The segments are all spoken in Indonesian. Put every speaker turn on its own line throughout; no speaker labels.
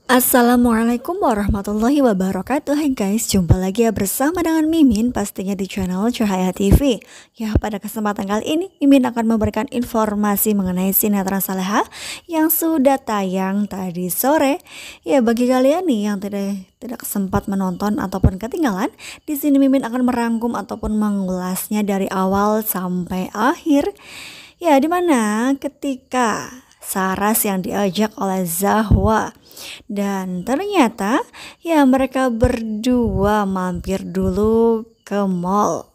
Assalamualaikum warahmatullahi wabarakatuh. Hai guys, jumpa lagi ya bersama dengan Mimin pastinya di channel Cahaya TV. Ya, pada kesempatan kali ini Mimin akan memberikan informasi mengenai sinetron Saleha yang sudah tayang tadi sore. Ya, bagi kalian nih yang tidak sempat menonton ataupun ketinggalan, di sini Mimin akan merangkum ataupun mengulasnya dari awal sampai akhir. Ya, dimana ketika Saras yang diajak oleh Zahwa dan ternyata ya mereka berdua mampir dulu ke mall.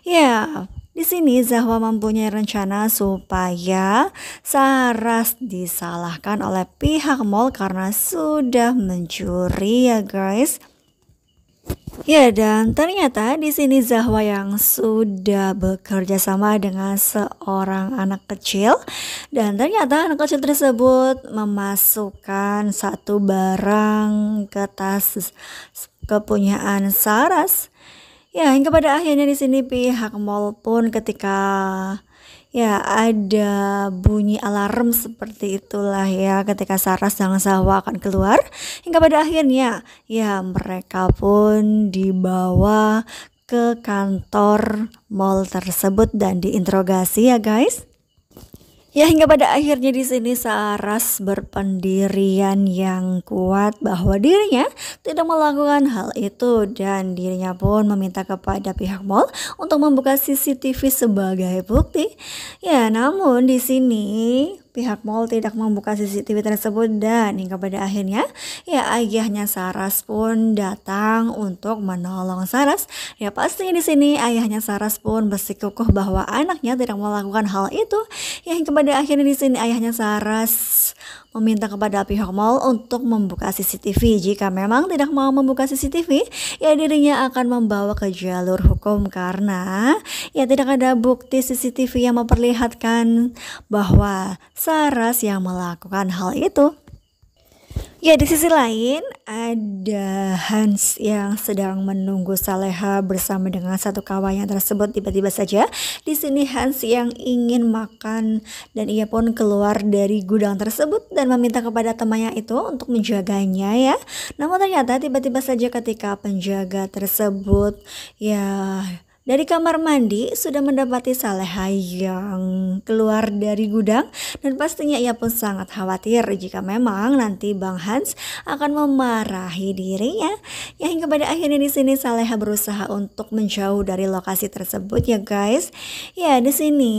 Ya, di sini Zahwa mempunyai rencana supaya Saras disalahkan oleh pihak mall karena sudah mencuri ya guys. Ya, dan ternyata di sini Zahwa yang sudah bekerja sama dengan seorang anak kecil, dan ternyata anak kecil tersebut memasukkan satu barang ke tas kepunyaan Saras. Ya, hingga pada akhirnya di sini pihak mall pun ketika ya ada bunyi alarm seperti itulah ya ketika Saras dan Zahwa akan keluar, hingga pada akhirnya ya mereka pun dibawa ke kantor mall tersebut dan diinterogasi ya guys. Ya, hingga pada akhirnya di sini Saras berpendirian yang kuat bahwa dirinya tidak melakukan hal itu dan dirinya pun meminta kepada pihak mall untuk membuka CCTV sebagai bukti. Ya, namun di sini pihak mall tidak membuka CCTV tersebut dan hingga pada akhirnya ya ayahnya Saras pun datang untuk menolong Saras. Ya, pastinya di sini ayahnya Saras pun bersikukuh bahwa anaknya tidak melakukan hal itu. Ya, hingga pada akhirnya di sini ayahnya Saras meminta kepada pihak mall untuk membuka CCTV. Jika memang tidak mau membuka CCTV, ya dirinya akan membawa ke jalur hukum karena ya tidak ada bukti CCTV yang memperlihatkan bahwa Saras yang melakukan hal itu. Ya, di sisi lain ada Hans yang sedang menunggu Saleha bersama dengan satu kawannya tersebut. Tiba-tiba saja di sini Hans yang ingin makan dan ia pun keluar dari gudang tersebut dan meminta kepada temannya itu untuk menjaganya ya. Namun ternyata tiba-tiba saja ketika penjaga tersebut ya dari kamar mandi sudah mendapati Saleha yang keluar dari gudang, dan pastinya ia pun sangat khawatir jika memang nanti Bang Hans akan memarahi dirinya. Ya, hingga pada akhirnya di sini Saleha berusaha untuk menjauh dari lokasi tersebut ya guys. Ya, di sini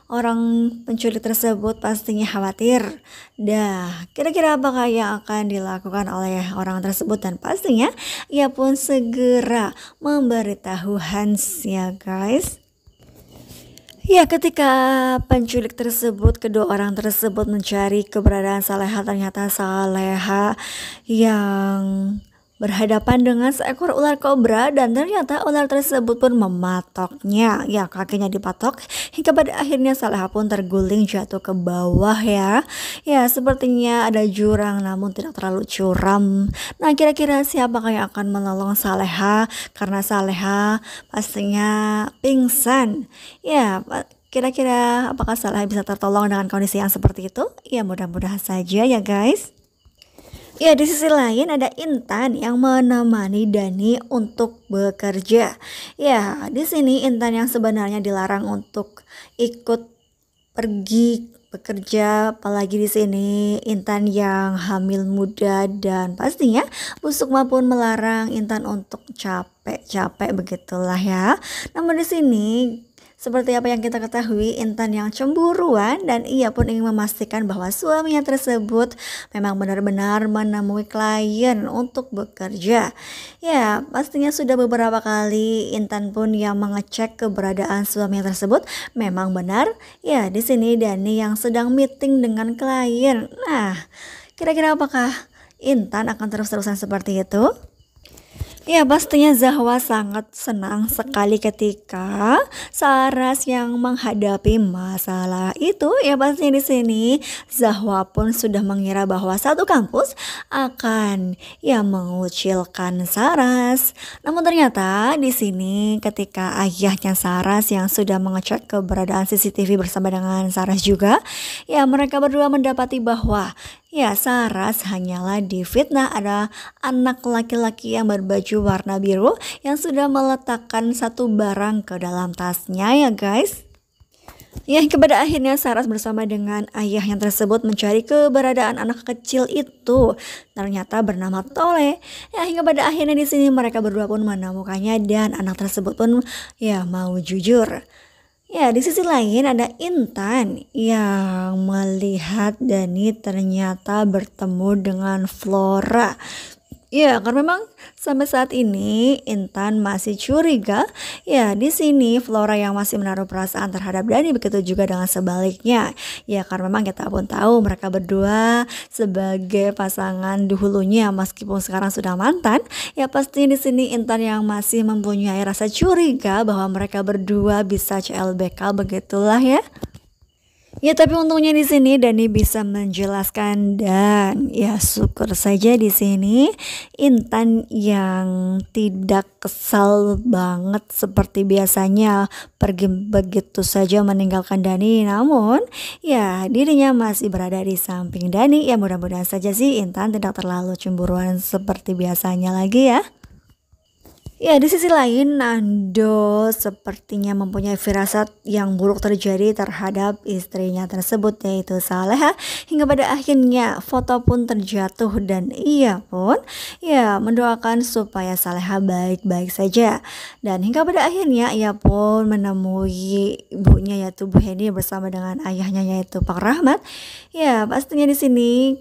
orang penculik tersebut pastinya khawatir. Dah, kira-kira apakah yang akan dilakukan oleh orang tersebut, dan pastinya ia pun segera memberitahu Hans ya guys. Ya, ketika penculik tersebut, kedua orang tersebut mencari keberadaan Saleha, ternyata Saleha yang berhadapan dengan seekor ular kobra dan ternyata ular tersebut pun mematoknya. Ya, kakinya dipatok hingga pada akhirnya Saleha pun terguling jatuh ke bawah ya. Ya, sepertinya ada jurang namun tidak terlalu curam. Nah, kira-kira siapakah yang akan menolong Saleha karena Saleha pastinya pingsan. Ya, kira-kira apakah Saleha bisa tertolong dengan kondisi yang seperti itu? Ya, mudah-mudahan saja ya guys. Ya, di sisi lain ada Intan yang menemani Dani untuk bekerja. Ya, di sini Intan yang sebenarnya dilarang untuk ikut pergi bekerja, apalagi di sini Intan yang hamil muda dan pastinya Bu Sukma pun melarang Intan untuk capek-capek begitulah ya. Namun di sini seperti apa yang kita ketahui, Intan yang cemburuan dan ia pun ingin memastikan bahwa suaminya tersebut memang benar-benar menemui klien untuk bekerja. Ya, pastinya sudah beberapa kali Intan pun yang mengecek keberadaan suaminya tersebut memang benar. Ya, di sini Dani yang sedang meeting dengan klien. Nah, kira-kira apakah Intan akan terus-terusan seperti itu? Ya, pastinya Zahwa sangat senang sekali ketika Saras yang menghadapi masalah itu. Ya, pastinya di sini Zahwa pun sudah mengira bahwa satu kampus akan ya mengucilkan Saras. Namun ternyata di sini ketika ayahnya Saras yang sudah mengecek keberadaan CCTV bersama dengan Saras juga, ya mereka berdua mendapati bahwa Ya, Saras hanyalah difitnah ada anak laki-laki yang berbaju warna biru yang sudah meletakkan satu barang ke dalam tasnya ya guys. Ya, kepada akhirnya Saras bersama dengan ayahnya tersebut mencari keberadaan anak kecil itu. Ternyata bernama Tole. Ya, hingga pada akhirnya di sini mereka berdua pun menemukannya dan anak tersebut pun ya mau jujur. Ya, di sisi lain ada Intan yang melihat Dani ternyata bertemu dengan Flora. Ya, karena memang sampai saat ini Intan masih curiga. Ya, di sini Flora yang masih menaruh perasaan terhadap Dani, begitu juga dengan sebaliknya. Ya, karena memang kita pun tahu mereka berdua sebagai pasangan dahulunya meskipun sekarang sudah mantan. Ya, pasti di sini Intan yang masih mempunyai rasa curiga bahwa mereka berdua bisa CLBK, begitulah ya. Ya, tapi untungnya di sini Dani bisa menjelaskan dan ya syukur saja di sini Intan yang tidak kesal banget seperti biasanya pergi begitu saja meninggalkan Dani, namun ya dirinya masih berada di samping Dani. Ya, mudah-mudahan saja sih Intan tidak terlalu cemburuan seperti biasanya lagi ya. Ya, di sisi lain Nando sepertinya mempunyai firasat yang buruk terjadi terhadap istrinya tersebut yaitu Saleha, hingga pada akhirnya foto pun terjatuh dan ia pun ya mendoakan supaya Saleha baik-baik saja. Dan hingga pada akhirnya ia pun menemui ibunya yaitu Bu Heni bersama dengan ayahnya yaitu Pak Rahmat. Ya, pastinya di sini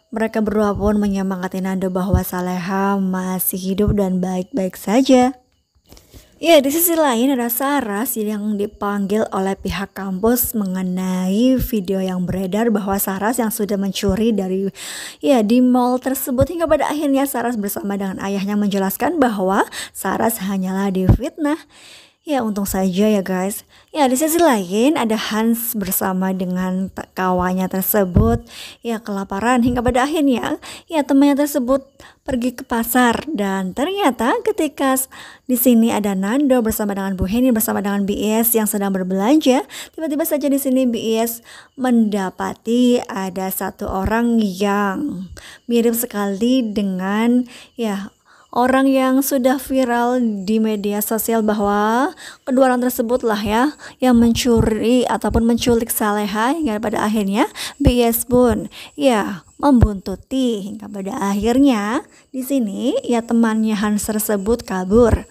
mereka berdua pun menyemangati Nando bahwa Saleha masih hidup dan baik-baik saja. Ya, di sisi lain ada Saras yang dipanggil oleh pihak kampus mengenai video yang beredar bahwa Saras yang sudah mencuri dari di mall tersebut, hingga pada akhirnya Saras bersama dengan ayahnya menjelaskan bahwa Saras hanyalah difitnah. Ya, untung saja ya guys. Ya, di sisi lain ada Hans bersama dengan kawannya tersebut ya kelaparan, hingga pada akhirnya ya temannya tersebut pergi ke pasar dan ternyata ketika di sini ada Nando bersama dengan Bu Heni bersama dengan BS yang sedang berbelanja, tiba-tiba saja di sini BS mendapati ada satu orang yang mirip sekali dengan orang yang sudah viral di media sosial bahwa kedua orang tersebut lah ya yang mencuri ataupun menculik Saleha, hingga pada akhirnya BS pun membuntuti, hingga pada akhirnya di sini temannya Hans tersebut kabur.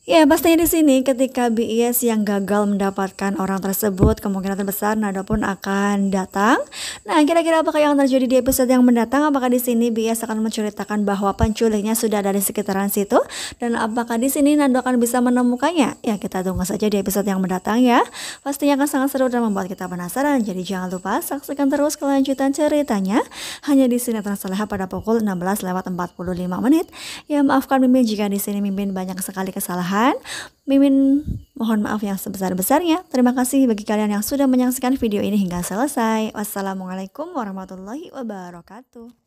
Ya, pastinya di sini ketika BIS yang gagal mendapatkan orang tersebut, kemungkinan terbesar Nado pun akan datang. Nah, kira-kira apakah yang terjadi di episode yang mendatang? Apakah di sini BIS akan menceritakan bahwa penculiknya sudah ada di sekitaran situ? Dan apakah di sini Nado akan bisa menemukannya? Ya, kita tunggu saja di episode yang mendatang ya. Pastinya akan sangat seru dan membuat kita penasaran. Jadi jangan lupa saksikan terus kelanjutan ceritanya hanya di Sinetron Saleha pada pukul 16:45. Ya, maafkan Mimin jika di sini Mimin banyak sekali kesalahan. Mimin mohon maaf yang sebesar-besarnya. Terima kasih bagi kalian yang sudah menyaksikan video ini hingga selesai. Wassalamualaikum warahmatullahi wabarakatuh.